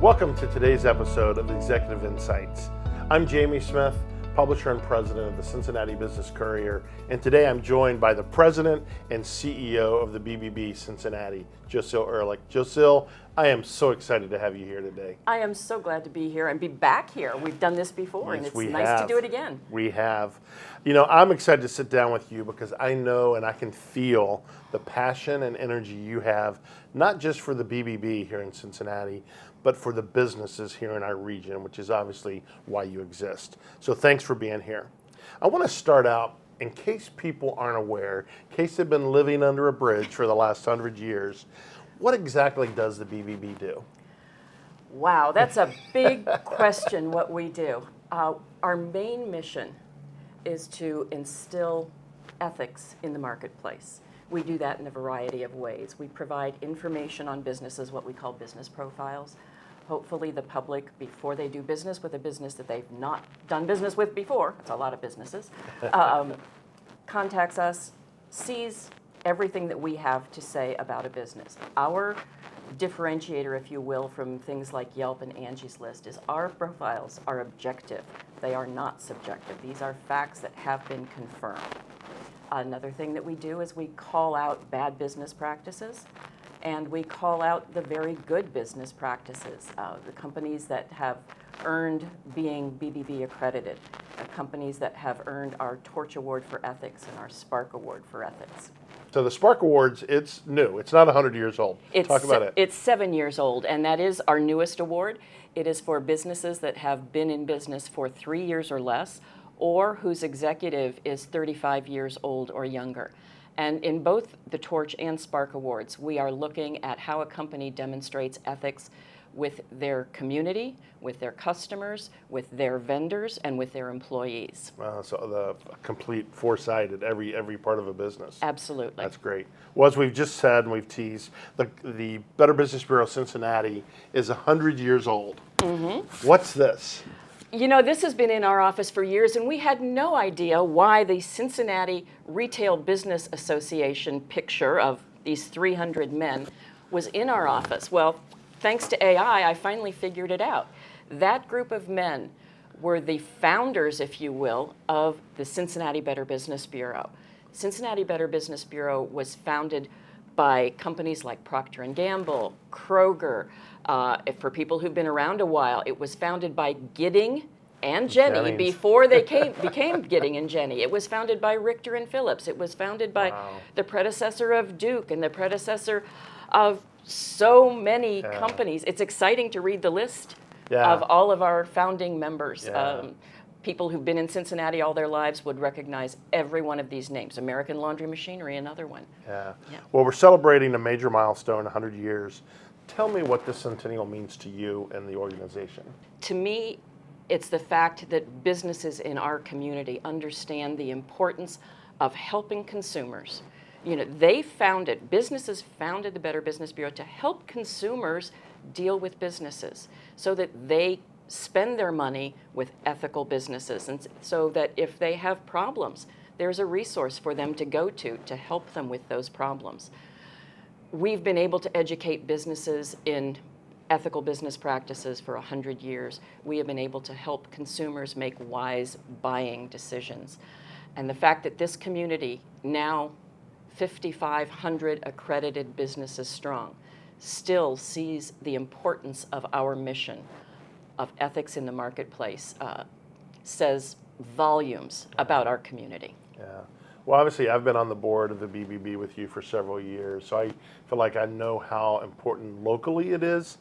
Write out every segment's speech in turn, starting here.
Welcome to today's episode of Executive Insights. I'm Jamie Smith, publisher and president of the Cincinnati Business Courier, and today I'm joined by the president and CEO of the BBB Cincinnati, Jocile Ehrlich. Jocile, I am so excited to have you here today. I am so glad to be here and be back here. We've done this before, Yes, and it's nice to do it again. We have. You know, I'm excited to sit down with you because I know and I can feel the passion and energy you have, not just for the BBB here in Cincinnati, but for the businesses here in our region, which is obviously why you exist. So thanks for being here. I want to start out, in case people aren't aware, in case they've been living under a bridge for the last 100 years, what exactly does the BBB do? Wow, that's a big question, what we do. Our main mission is to instill ethics in the marketplace. We do that in a variety of ways. We provide information on businesses, what we call business profiles. Hopefully the public, before they do business with a business that they've not done business with before, it's a lot of businesses, contacts us, sees everything that we have to say about a business. Our differentiator, if you will, from things like Yelp and Angie's List is our profiles are objective. They are not subjective. These are facts that have been confirmed. Another thing that we do is we call out bad business practices, and we call out the very good business practices, the companies that have earned being BBB accredited, companies that have earned our Torch Award for Ethics and our Spark Award for Ethics. So the Spark Awards, it's new. It's not 100 years old. Talk about it. It's 7 years old, and that is our newest award. It is for businesses that have been in business for 3 years or less, or whose executive is 35 years old or younger. And in both the Torch and Spark Awards, we are looking at how a company demonstrates ethics with their community, with their customers, with their vendors, and with their employees. So the complete foresight at every part of a business. Absolutely. That's great. Well, as we've just said and we've teased, the Better Business Bureau Cincinnati is 100 years old. Mm-hmm. What's this? You know, this has been in our office for years, and we had no idea why the Cincinnati Retail Business Association picture of these 300 men was in our office. Well, thanks to AI, I finally figured it out. That group of men were the founders, if you will, of the Cincinnati Better Business Bureau. Cincinnati Better Business Bureau was founded by companies like Procter & Gamble, Kroger. For people who've been around a while, it was founded by Gidding and Jenny before they became Gidding and Jenny. It was founded by Richter and Phillips. It was founded by the predecessor of Duke and the predecessor of so many companies. It's exciting to read the list of all of our founding members. People who've been in Cincinnati all their lives would recognize every one of these names. American Laundry Machinery, another one. Yeah. Well, we're celebrating a major milestone, 100 years. Tell me what the Centennial means to you and the organization. To me, it's the fact that businesses in our community understand the importance of helping consumers. You know, businesses founded the Better Business Bureau to help consumers deal with businesses so that they spend their money with ethical businesses, and so that if they have problems, there's a resource for them to go to help them with those problems. We've been able to educate businesses in ethical business practices for 100 years. We have been able to help consumers make wise buying decisions. And the fact that this community, now 5,500 accredited businesses strong, still sees the importance of our mission of ethics in the marketplace says volumes about our community. Yeah. Well, obviously, I've been on the board of the BBB with you for several years, so I feel like I know how important locally it is.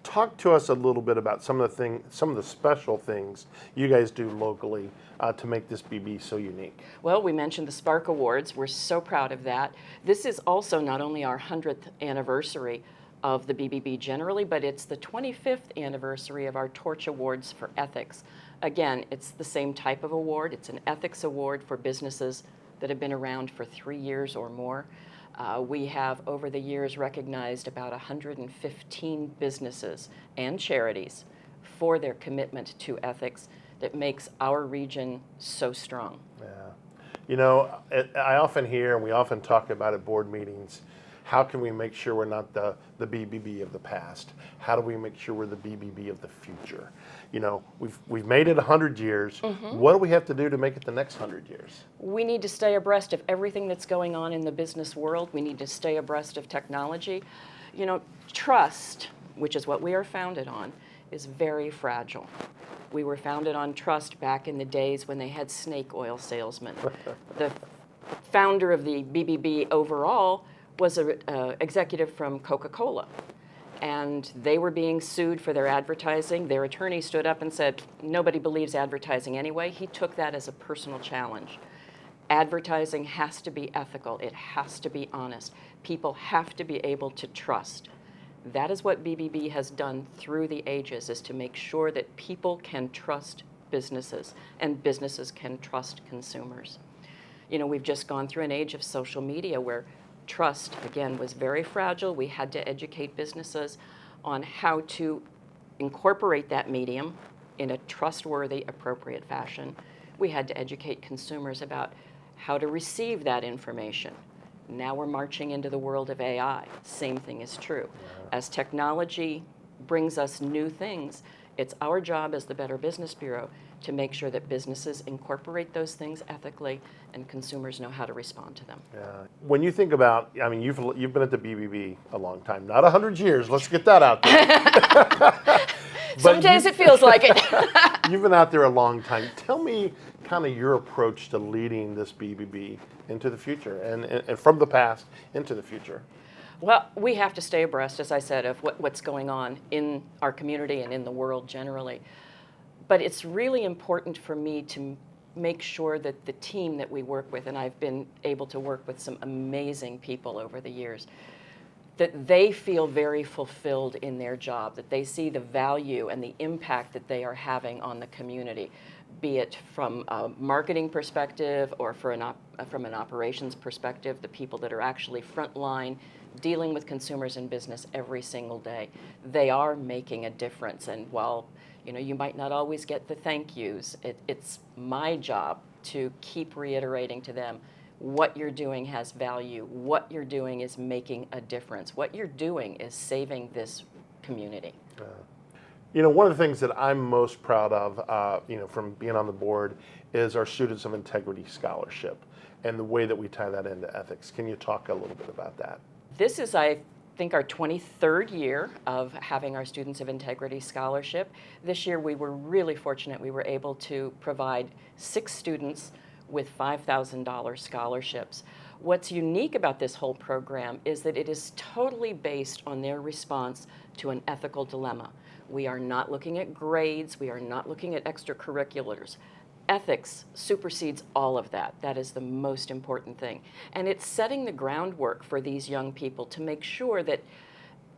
Talk to us a little bit about some of the special things you guys do locally to make this BB so unique. Well, we mentioned the Spark Awards. We're so proud of that. This is also not only our 100th anniversary of the BBB generally, but it's the 25th anniversary of our Torch Awards for Ethics. Again, it's the same type of award. It's an ethics award for businesses that have been around for 3 years or more. We have, over the years, recognized about 115 businesses and charities for their commitment to ethics that makes our region so strong. Yeah. You know, I often hear, and we often talk about at board meetings, how can we make sure we're not the BBB of the past? How do we make sure we're the BBB of the future? You know, we've made it 100 years. What do we have to do to make it the next 100 years? We need to stay abreast of everything that's going on in the business world. We need to stay abreast of technology. You know, trust, which is what we are founded on, is very fragile. We were founded on trust back in the days when they had snake oil salesmen. The founder of the BBB overall was an executive from Coca-Cola, and they were being sued for their advertising. Their attorney stood up and said, nobody believes advertising anyway. He took that as a personal challenge. Advertising has to be ethical. It has to be honest. People have to be able to trust. That is what BBB has done through the ages, is to make sure that people can trust businesses and businesses can trust consumers. You know, we've just gone through an age of social media where trust, again, was very fragile. We had to educate businesses on how to incorporate that medium in a trustworthy, appropriate fashion. We had to educate consumers about how to receive that information. Now we're marching into the world of AI. Same thing is true. As technology brings us new things, it's our job as the Better Business Bureau to make sure that businesses incorporate those things ethically and consumers know how to respond to them. Yeah. When you think about, I mean, you've been at the BBB a long time, not 100 years. Let's get that out there. Some days it feels like it. You've been out there a long time. Tell me kind of your approach to leading this BBB into the future and from the past into the future. Well, we have to stay abreast, as I said, of what's going on in our community and in the world generally. But it's really important for me to make sure that the team that we work with, and I've been able to work with some amazing people over the years, that they feel very fulfilled in their job, that they see the value and the impact that they are having on the community, be it from a marketing perspective or from an operations perspective, the people that are actually frontline dealing with consumers in business every single day. They are making a difference, and while you might not always get the thank yous, it's my job to keep reiterating to them, what you're doing has value, what you're doing is making a difference, what you're doing is saving this community. One of the things that I'm most proud of, from being on the board, is our Students of Integrity Scholarship and the way that we tie that into ethics. Can you talk a little bit about that? This is, I think, our 23rd year of having our Students of Integrity Scholarship. This year we were really fortunate. We were able to provide 6 students with $5,000 scholarships. What's unique about this whole program is that it is totally based on their response to an ethical dilemma. We are not looking at grades. We are not looking at extracurriculars. Ethics supersedes all of that. That is the most important thing. And it's setting the groundwork for these young people to make sure that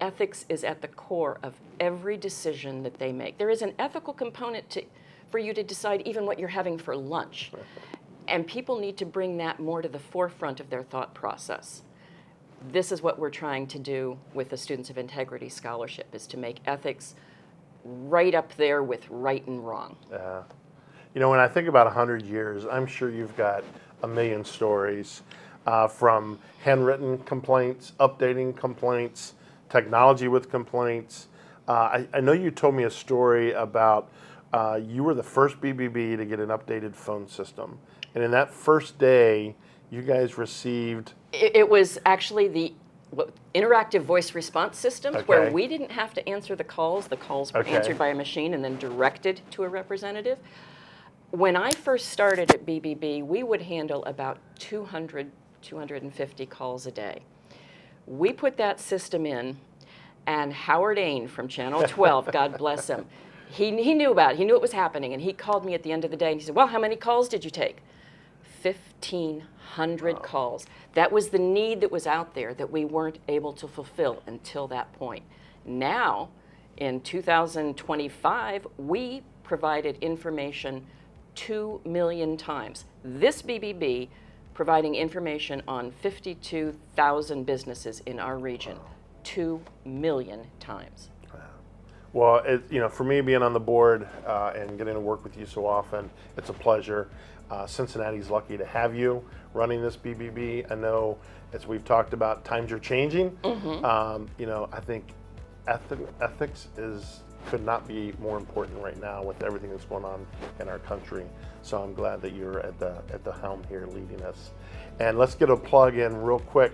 ethics is at the core of every decision that they make. There is an ethical component for you to decide even what you're having for lunch. And people need to bring that more to the forefront of their thought process. This is what we're trying to do with the Students of Integrity Scholarship, is to make ethics right up there with right and wrong. When I think about 100 years, I'm sure you've got a million stories from handwritten complaints, updating complaints, technology with complaints. I know you told me a story about you were the first BBB to get an updated phone system. And in that first day, you guys received... It was actually the interactive voice response systems, where we didn't have to answer the calls. The calls were answered by a machine and then directed to a representative. When I first started at BBB, we would handle about 200, 250 calls a day. We put that system in, and Howard Ain from Channel 12, God bless him, he knew about it. He knew it was happening, and he called me at the end of the day, and he said, well, how many calls did you take? 1,500 calls. That was the need that was out there that we weren't able to fulfill until that point. Now, in 2025, we provided information 2 million times. This BBB providing information on 52,000 businesses in our region 2 million times. Well, for me being on the board and getting to work with you so often, it's a pleasure. Cincinnati's lucky to have you running this BBB. I know, as we've talked about, times are changing. I think ethics could not be more important right now with everything that's going on in our country. So I'm glad that you're at the helm here leading us. And let's get a plug in real quick.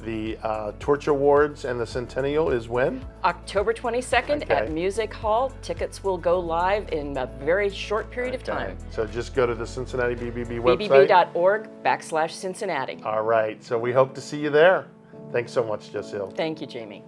The Torch Awards and the Centennial is when? October 22nd at Music Hall. Tickets will go live in a very short period of time. So just go to the Cincinnati BBB website. bbb.org/Cincinnati. All right. So we hope to see you there. Thanks so much, Jocile. Thank you, Jamie.